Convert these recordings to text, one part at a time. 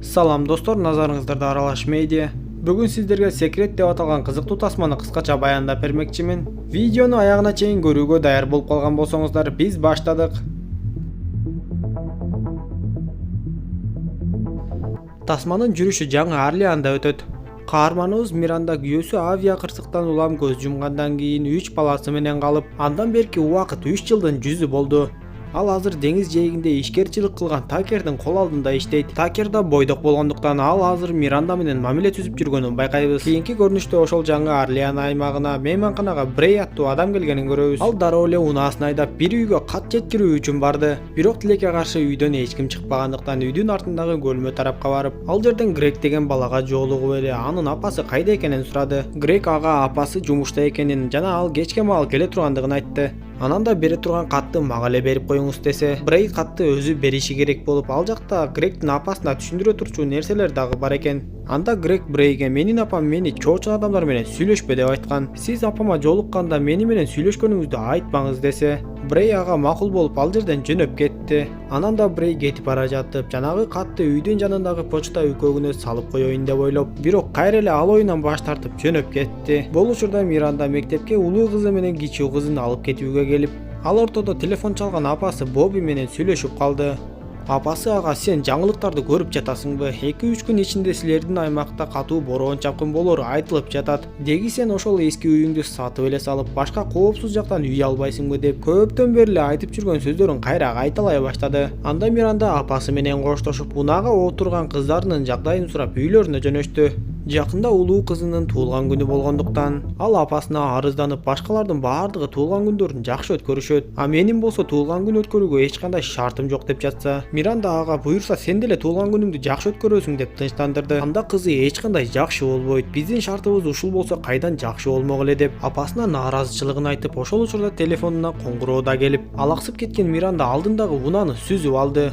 Салам достор, назарыңыздарда Аралаш медиа. Бүгін сіздерге секрет деп аталған қызықты тасманы қысқаша баяндап бермекчимин. Видеоны аяғына чейин көрүүгө даяр болуп калган болсоңуздар, биз баштадык. Тасманын жүрүшү жаңы Орлеанда өтөт. Каарманыбыз Миранда күйөөсү авиа кырсыктан улам көз жумгандан кийин 3 баласы менен калып, андан берки убакыт 3 жылдын жүзү болду. Ал азыр деңиз жээгинде ишкерчилик кылган Такердин кол алдында иштейт. Такер да бойдок болгондуктан ал азыр Миранда менен мамиле түзүп жүргөнүн байкайбыз. Кийинки көрүнүштө ошол жаңы Орлеан аймагына мейманканага Брей аттуу адам келгенин көрөбүз. Ал дароо эле унаасын айдап бир үйгө кат жеткирүү үчүн барды. Бирок тилекке каршы үйдөн эч ким чыкпагандыктан үйдүн артындагы көлмө тарапка барып, ал жерден Грег деген балага жолугуп эле анын апасы кайда экенин сурады. Грег ага апасы жумушта экенин жана ал кечке маал келе тургандыгын айтты. Анан да бере турган катты мага эле берип коюңуз десе, Брей катты өзү бериши керек болуп, ал жакта Грегдин апасына түшүндүрө турчу нерселер дагы бар экен. Анда Грег Брейге менин апам мени чоочун адамдар менен сүйлөшпө деп айткан. Сиз апама жолукканда мени менен сүйлөшкөнүңүздү айтпаңыз десе, Брей ага макул болуп ал жерден жөнөп кетти. Анан да Брей кетип бара жатып, жанагы катты үйдүн жанындагы почта үкөгүнө салып коеюн деп ойлоп, бирок кайра эле ал оюнан баш тартып жөнөп кетти. Бул учурда Миранда мектепке улуу кызы менен кичүү кызын алып кетүүгө келип, ал ортодо телефон чалган апасы Боби менен сүйлөшүп калды. Апасы ага сен жаңылыктарды көрүп жатасыңбы? 2-3 күн ичинде силердин аймакта катуу бороон чапкын болору айтылып жатат. Деги сен ошол эски үйүңдү сатып эле салып, башка коопсуз жактан үй албайсыңбы деп көптөн бери эле айтып жүргөн сөздөрүн кайра кайталай баштады. Анда Миранда апасы менен коштошуп, унаага отурган кыздарынын жагдайын сурап үйлөрүнө жөнөштү. Жакында улуу кызынын туулган күнү болгондуктан ал апасына арызданып, башкалардын баардыгы туулган күндөрүн жакшы өткөрүшөт, а менин болсо туулган күн өткөрүүгө эч кандай шартым жок деп жатса, Миранда ага буюрса сен деле туулган күнүңдү жакшы өткөрөсүң деп тынчтандырды. Анда кызы эч кандай жакшы болбойт, биздин шартыбыз ушул болсо кайдан жакшы болмок эле деп апасына нааразычылыгын айтып, ошол учурда телефонуна коңгуроо да келип, алаксып кеткен Миранда алдындагы унаны сүзүп алды.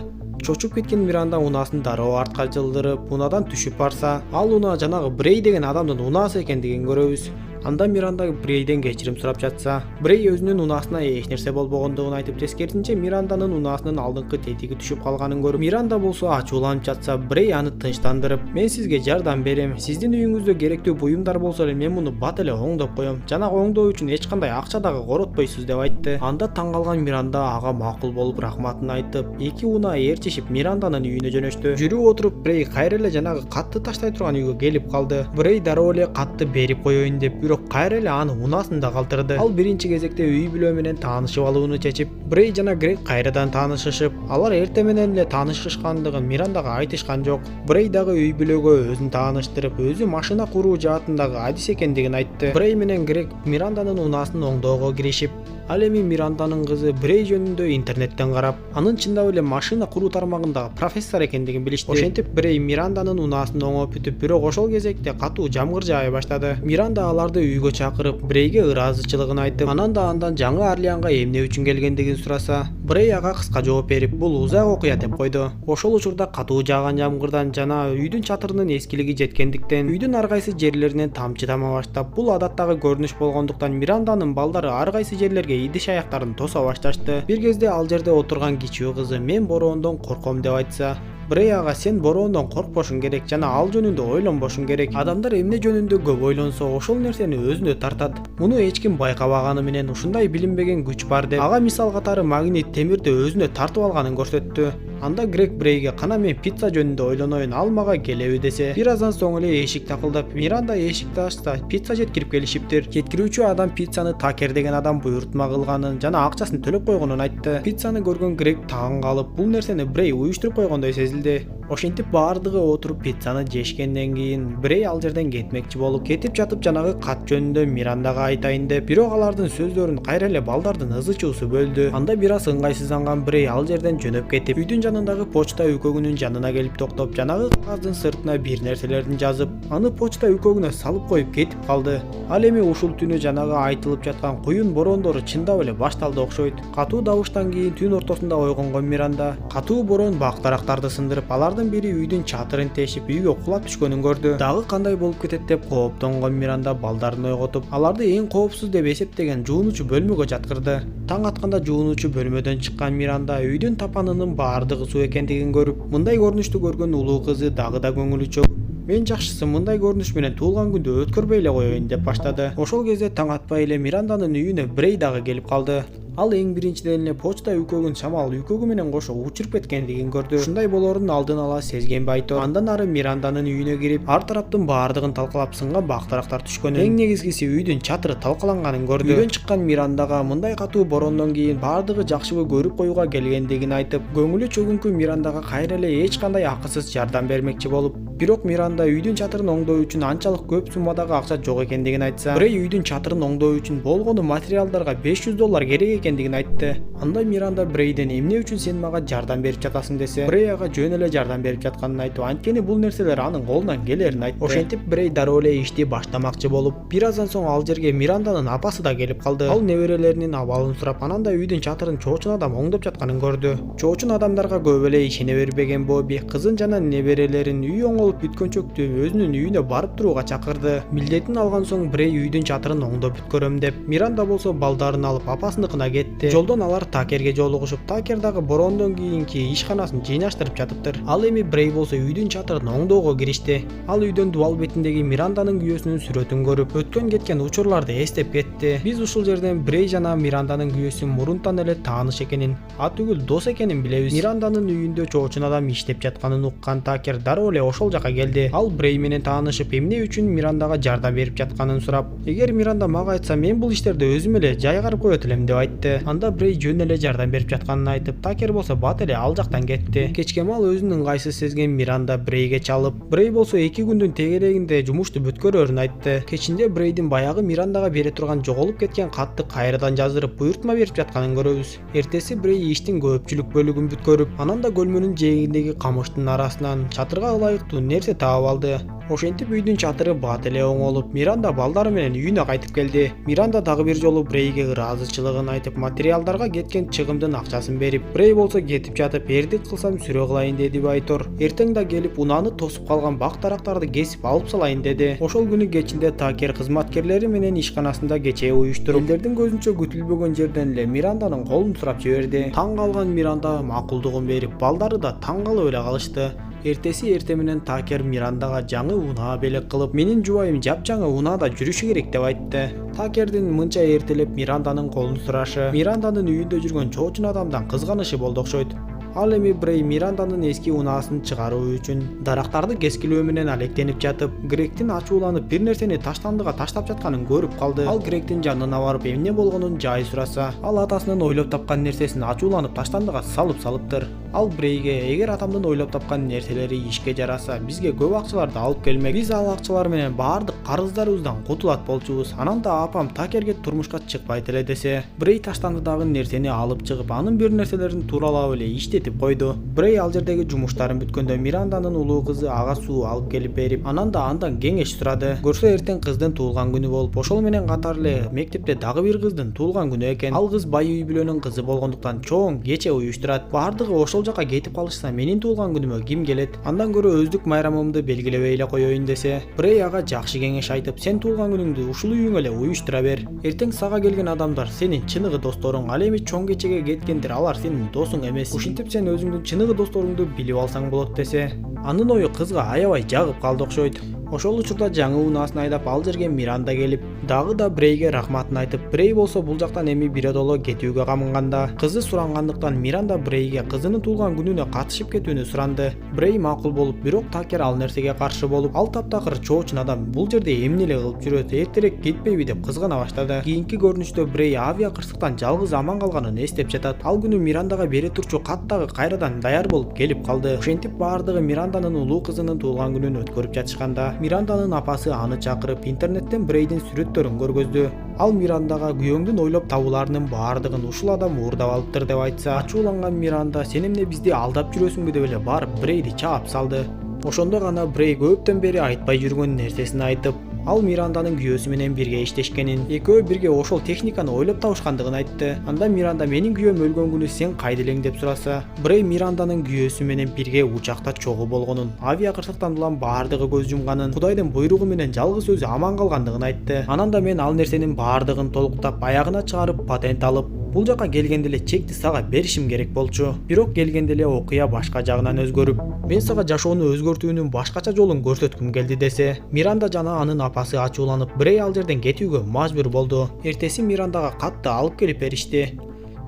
Чочуп кеткен Миранда унаасын дароо артка жылдырып, унадан түшүп барса, ал унаа жанагы Брей деген адамдын унаасы экендигин көрөбүз. Анда Миранда Брейден кечирим сурап жатса, Брей өзүнүн унаасына эч нерсе болбогондугун айтып, тескерисинче Миранданын унаасынын алдыңкы тетиги түшүп калганын көрүп, Миранда болсо ачууланып жатса, Брей аны тынчтандырып, мен сизге жардам берем, сиздин үйүңүздө керектүү буюмдар болсо эле мен муну бат эле оңдоп коем, жана оңдоо үчүн эч кандай акча дагы коротпойсуз деп айтты. Анда таң калган Миранда ага макул болуп рахматын айтып, эки унаа ээрчишип Миранданын үйүнө жөнөштү. Жүрүп отуруп Брей кайра эле жанагы катты таштай турган үйгө келип калды. Брей дароо эле катты берип коеюн деп, кайра эле аны унаасында калтырды. Ал биринчи кезекте үй бүлө менен таанышып алууну чечип, Брей жана Грег кайрадан таанышышып, алар эрте менен эле таанышышкандыгын Мирандага айтышкан жок. Брей дагы үй бүлөгө өзүн тааныштырып, өзү машина куруу жаатындагы адис экендигин айтты. Брей менен Грег Миранданын унаасын оңдоого киришип, ал эми Миранданын кызы Брей жөнүндө интернеттен карап, анын чындап эле машина куруу тармагындагы профессор экендигин билишти. Ошентип Брей Миранданын унаасын оңоп бүтүп, бирок ошол кезекте катуу жамгыр жаая баштады. Миранда аларды үйгө чакырып, Брейге ыраазычылыгын айтып, анан да андан жаңы Орлеанга эмне үчүн келгендигин сураса, Брей ага кыска жооп берип, бул узак окуя деп койду. Ошол учурда катуу жааган жамгырдан жана үйдүн чатырынын эскилиги жеткендиктен, үйдүн ар кайсы жерлеринен тамчы тама баштап, бул адаттагы көрүнүш болгондуктан Миранданын балдары ар кайсы жерлерге идиш аяктарын тоса башташты. Бир кезде ал жерде отурган кичүү кызы мен бороондон корком деп айтса, Брей ага сен бороондон коркпошуң керек жана ал жөнүндө ойлонбошуң керек. Адамдар эмне жөнүндө көп ойлонсо, ошол нерсени өзүнө тартат. Муну эч ким байкабаганы менен ушундай билинбеген күч бар деп, ага мисал катары магнит темирди өзүнө тартып алганын көрсөттү. Анда Грег Брейге кана мен пицца жөнүндө ойлоноюн, ал мага келеби десе, бир аздан соң эле эшик такылдап, Миранда эшикти ачса, пицца жеткирип келишиптир. Жеткирүүчү адам пиццаны Такер деген адам буйрутма кылганын жана акчасын төлөп койгонун айтты. Пиццаны көргөн Грег таң калып, бул нерсени Брей уюштуруп койгондой сезилди. Ошентип баардыгы отуруп пиццаны жешкенден кийин Брей ал жерден кетмекчи болуп, кетип жатып жанагы кат жөнүндө Мирандага айтайын деп, бирок алардын сөздөрүн кайра эле балдардын ызы чуусу бөлдү. Анда бир аз ыңгайсызданган Брей ал жерден жөнөп кетип, үйдүн жанындагы почта үкөгүнүн жанына келип токтоп, жанагы кагаздын сыртына бир нерселердин жазып, аны почта үкөгүнө салып коюп кетип калды. Ал эми ушул түнү жанагы айтылып жаткан куюн бороондору чындап эле башталды окшойт. Катуу добуштан кийин түн ортосунда ойгонгон Миранда катуу бороон бак дарактарды сындырып, алардын Күндөрдөн бири үйдүн чатырын тешип үйгө кулап түшкөнүн көрдү. Дагы кандай болуп кетет деп кооптонгон Миранда балдарын ойготуп, аларды эң коопсуз деп эсептеген жуунуучу бөлмөгө жаткырды. Таң атканда жуунуучу бөлмөдөн чыккан Миранда үйдүн тапанынын баардыгы суу экендигин көрүп, мындай көрүнүштү көргөн улуу кызы дагы да көңүлү чөгүп, мен жакшысы мындай көрүнүш менен туулган күндү өткөрбөй эле коеюн деп баштады. Ошол кезде таң атпай эле Миранданын үйүнө Брей дагы келип калды. Ал эң биринчиден эле почта үкөгүн шамал үкөгү менен кошо учуруп кеткендигин көрдү. Ушундай болоорун алдын ала сезген Байтор андан ары Миранданын үйүнө кирип, ар тараптын баардыгын талкалап сынган бактарактар түшкөнүн, эң негизгиси үйдүн чатыры талкаланганын көрдү. Үйдөн чыккан Мирандага мындай катуу бороондон кийин баардыгы жакшыбы көрүп коюуга келгендигин айтып, көңүлү чөгүнкү Мирандага кайра эле эч кандай акысыз жардам бермекчи болуп, бирок Миранда үйдүн чатырын оңдоо үчүн анчалык көп суммадагы акча жок экендигин айтса, Брей үйдүн чатырын оңдоо үчүн болгону материалдарга $500 керек экендигин айтты. Анда Миранда Брейден эмне үчүн сен мага жардам берип жатасың десе, Брей ага жөн эле жардам берип жатканын айтып, анткени бул нерселер анын колунан келерин айтты. Ошентип Брей дароо эле ишти баштамакчы болуп, бир аздан соң ал жерге Миранданын апасы да келип калды. Ал неберелеринин абалын сурап, анан да үйдүн чатырын чоочун адам оңдоп жатканын көрдү. Чоочун адамдарга көп эле ишене бербеген Боби кызын жана неберелерин үй оңолуп бүткөнчөктү өзүнүн үйүнө барып турууга чакырды. Милдетин алган соң Брей үйдүн чатырын оңдоп бүткөрөм деп, Миранда болсо балдарын алып апасыныкына кетти. Жолдон алар Такерге жолугушуп, Такер дагы бороондон кийинки ишканасын жыйнаштырып жатыптыр. Ал эми Брей болсо үйдүн чатырын оңдоого киришти. Ал үйдөн дубал бетиндеги Миранданын күйөөсүнүн сүрөтүн көрүп, өткөн кеткен учурларды эстеп кетти. Биз ушул жерден Брей жана Миранданын күйөөсү мурунтан эле тааныш экенин, түгүл дос экенин билебиз. Миранданын үйүндө чоочун адам иштеп жатканын уккан Такер дароо эле ошол жака келди. Ал Брей менен таанышып, эмне үчүн Мирандага жардам берип жатканын сурап, эгер Миранда мага айтса, мен бул иштерди өзүм эле жайгарып коет элем деп айтты. Анда Брей жөн эле жардам берип жатканын айтып, Такер болсо бат эле ал жактан кетти. Кечке маал өзүнүн ыңгайсыз сезген Миранда Брейге чалып, Брей болсо 2 күндүн тегерегинде жумушту бүткөрөрүн айтты. Кечинде Брейдин баягы Мирандага бере турган жоголуп кеткен катты кайрадан жаздырып, буйртма берип жатканын көрөбүз. Эртеси Брей иштин көпчүлүк бөлүгүн бүткөрүп, анан да көлмөнүн жээгиндеги камыштын арасынан чатырга ылайыктуу нерсе таап алды. Ошентип үйдүн чатыры бат эле оңолуп, Миранда балдары менен үйүнө кайтып келди. Миранда дагы бир жолу Брейге ыраазычылыгын айтып, материалдарга кеткен чыгымдын акчасын берип, Брей болсо кетип жатып, эрдик кылсам сүрө кылайын деди Байтор. Эртең да келип унааны тосуп калган бак дарактарды кесип алып салайын деди. Ошол күнү кечинде Такер кызматкерлери менен ишканасында кечээ уюштуруп, элдердин көзүнчө күтүлбөгөн жерден эле Миранданын колун сурап жиберди. Таң калган Миранда макулдугун берип, балдары да таң калып эле калышты. Эртеси эрте менен Такер Мирандага жаңы унаа белек кылып, менин жубайым жапжаңы унаада жүрүшү керек деп айтты. Такердин мынча эртелеп Миранданын колун сурашы Миранданын үйүндө жүргөн чоочун адамдан кызганышы болду окшойт. Ал эми Брей Миранданын эски унаасын чыгаруу үчүн дарактарды кескилөө менен алектенип жатып, Гректин ачууланып бир нерсени таштандыга таштап жатканын көрүп калды. Ал Гректин жанына барып эмне болгонун жай сураса, ал атасынын ойлоп тапкан нерсесин ачууланып таштандыга салыптыр. Ал Брейге, эгер атамдын ойлоп тапкан нерселери ишке жараса, бизге көп акчаларды алып келмек. Биз ал акчалар менен баардык карыздарыбыздан кутулат болчубуз. Анан да апам Такерге турмушка чыкпайт эле десе, Брей таштандыдагы нерсени алып чыгып, анын бир нерселерин тууралап эле иштетип койду. Брей ал жердеги жумуштарын бүткөндө Миранданын улуу кызы ага суу алып келип берип, анан да андан кеңеш сурады. Көрсө эртең кыздын туулган күнү болуп, ошол менен катар эле мектепте дагы бир кыздын туулган күнү экен. Ал кыз бай үй бүлөнүн кызы болгондуктан чоң кече уюштурат. Баардыгы ошол жака кетип калышса, менин туулган күнүмө ким келет? Андан көрө өздүк майрамымды белгилебей эле коеюн десе, Брей ага жакшы кеңеш айтып, сен туулган күнүңдү ушул үйүң эле уюштура бер. Эртең сага келген адамдар сенин чыныгы досторуң, ал эми чоң кечеге кеткендер алар сенин досуң эмес. Ушинтип сен өзүңдүн чыныгы досторуңду билип алсаң болот десе, анын ою кызга аябай жагып калды окшойт. Ошол учурда жаңы унаасын айдап ал жерге Миранда келип, дагы да Брейге рахматын айтып, Брей болсо бул жактан эми биродоло кетүүгө камынганда, кызы сурангандыктан Миранда Брейге кызынын туулган күнүнө катышып кетүүнү суранды. Брей макул болуп, бирок Такер ал нерсеге каршы болуп, ал таптакыр чоочун адам бул жерде эмне эле кылып жүрөт, эртерээк кетпейби деп кызгана баштады. Кийинки көрүнүштө Брей авиа кырсыктан жалгыз аман калганын эстеп жатат. Ал күнү Мирандага бере турчу кат дагы кайрадан даяр болуп келип калды. Ошентип баардыгы Миранданын улуу кызынын туулган күнүн өткөрүп жатышканда, Миранданын апасы аны чакырып интернеттен Брейдин сүрөттөрүн көргөздү. Ал Мирандага күйөөңдүн ойлоп табууларынын баардыгын ушул адам уурдап алыптыр деп айтса, ачууланган Миранда сен эмне бизди алдап жүрөсүңбү деп эле барып Брейди чаап салды. Ошондо гана Брей көптөн бери айтпай жүргөн нерсесин айтып, Ал Миранданын күйөөсү менен бирге иштешкенин, экөө бирге ошол техниканы ойлоп табышкандыгын айтты. Анда Миранда менин күйөөм өлгөн күнү сен кайда элең деп сураса, Брей Миранданын күйөөсү менен бирге учакта чогуу болгонун, авиа кырсыктан улам баардыгы көз жумганын, Кудайдын буйругу менен жалгыз өзү аман калгандыгын айтты. Анан да мен ал нерсенин баардыгын толуктап аягына чыгарып патент алып, бул жака келгенде эле чекти сага беришим керек болчу. Бирок келгенде эле окуя башка жагынан өзгөрүп, мен сага жашоону өзгөртүүнүн башкача жолун көрсөткүм келди десе, Миранда жана анын апасы ачууланып, Брей ал жерден кетүүгө мажбур болду. Эртеси Мирандага катты алып келип беришти.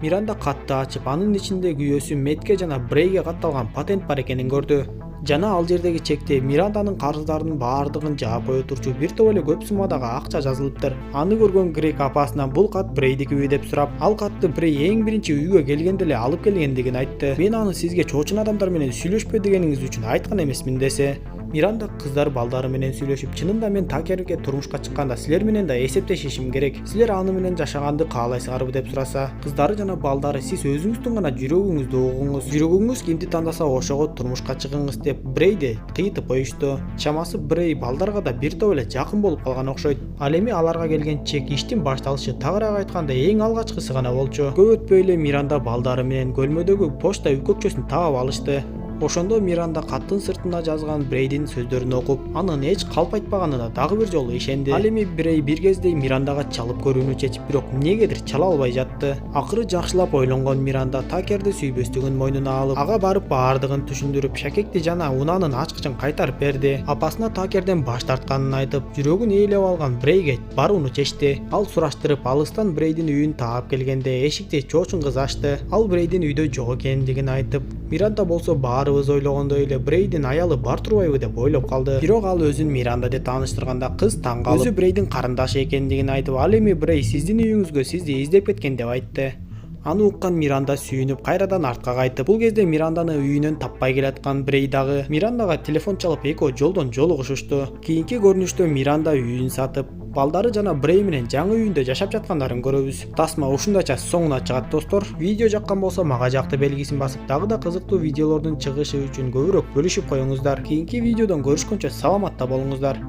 Миранда катты ачып, анын ичинде күйөөсү Метке жана Брейге катталган патент бар экенин көрдү. Жана ал жердеги чекте Миранданын карыздарынын баардыгын жаап кое турчу бир топ эле көп суммадагы акча жазылыптыр. Аны көргөн Грек апасынан бул кат Брейдикиби деп сурап, ал катты Брей эң биринчи үйгө келгенде эле алып келгендигин айтты. Мен аны сизге чоочун адамдар менен сүйлөшпө дегениңиз үчүн айткан эмесмин десе, Миранда кыздар балдары менен сүйлөшүп, чынында мен Такерге турмушка чыкканда силер менен да эсептешишим керек. Силер аны менен жашаганды каалайсыңарбы деп сураса, кыздары жана балдары сиз өзүңүздүн гана жүрөгүңүздү угуңуз. Жүрөгүңүз кимди тандаса ошого турмушка чыгыңыз деп Брейди кыйтып коюшту. Чамасы Брей балдарга да бир топ эле жакын болуп калган окшойт. Ал эми аларга келген чек иштин башталышы тагыраак айтканда эң алгачкысы гана болчу. Көп өтпөй эле Миранда балдары менен көлмөдөгү почта үкөкчөсүн таап алышты. Ошондо Миранда каттын сыртына жазган Брейдин сөздөрүн окуп, анын эч калп айтпаганына дагы бир жолу ишенди. Ал эми Брей бир кезде Мирандага чалып көрүүнү чечип, бирок эмнегедир чала албай жатты. Акыры жакшылап ойлонгон Миранда Такерди сүйбөстүгүн мойнуна алып, ага барып баардыгын түшүндүрүп, шакекти жана унаанын ачкычын кайтарып берди. Апасына Такерден баш тартканын айтып, жүрөгүн ээлеп алган Брейге барууну чечти. Ал сураштырып, алыстан Брейдин үйүн таап келгенде эшикти чоочун кыз ачты. Ал Брейдин үйдө жок экендигин айтып, Миранда болсо баарыбыз ойлогондой эле Брейдин аялы бар турбайбы деп ойлоп калды. Бирок ал өзүн Миранда деп тааныштырганда кыз таң калып, өзү Брейдин карындашы экендигин айтып, ал эми Брей сиздин үйүңүзгө сизди издеп кеткен деп айтты. Аны уккан Миранда сүйүнүп, кайрадан артка кайтып, бул кезде Миранданы үйүнөн таппай келаткан Брей дагы Мирандага телефон чалып экөө жолдон жолугушушту. Кийинки көрүнүштө Миранда үйүн сатып, балдары жана Брей менен жаңы үйүндө жашап жаткандарын көрөбүз. Тасма ушундайча соңуна чыгат достор. Видео жаккан болсо мага жакты белгисин басып, дагы да кызыктуу видеолордун чыгышы үчүн көбүрөөк бөлүшүп коюңуздар. Кийинки видеодон көрүшкөнчө саламатта болуңуздар.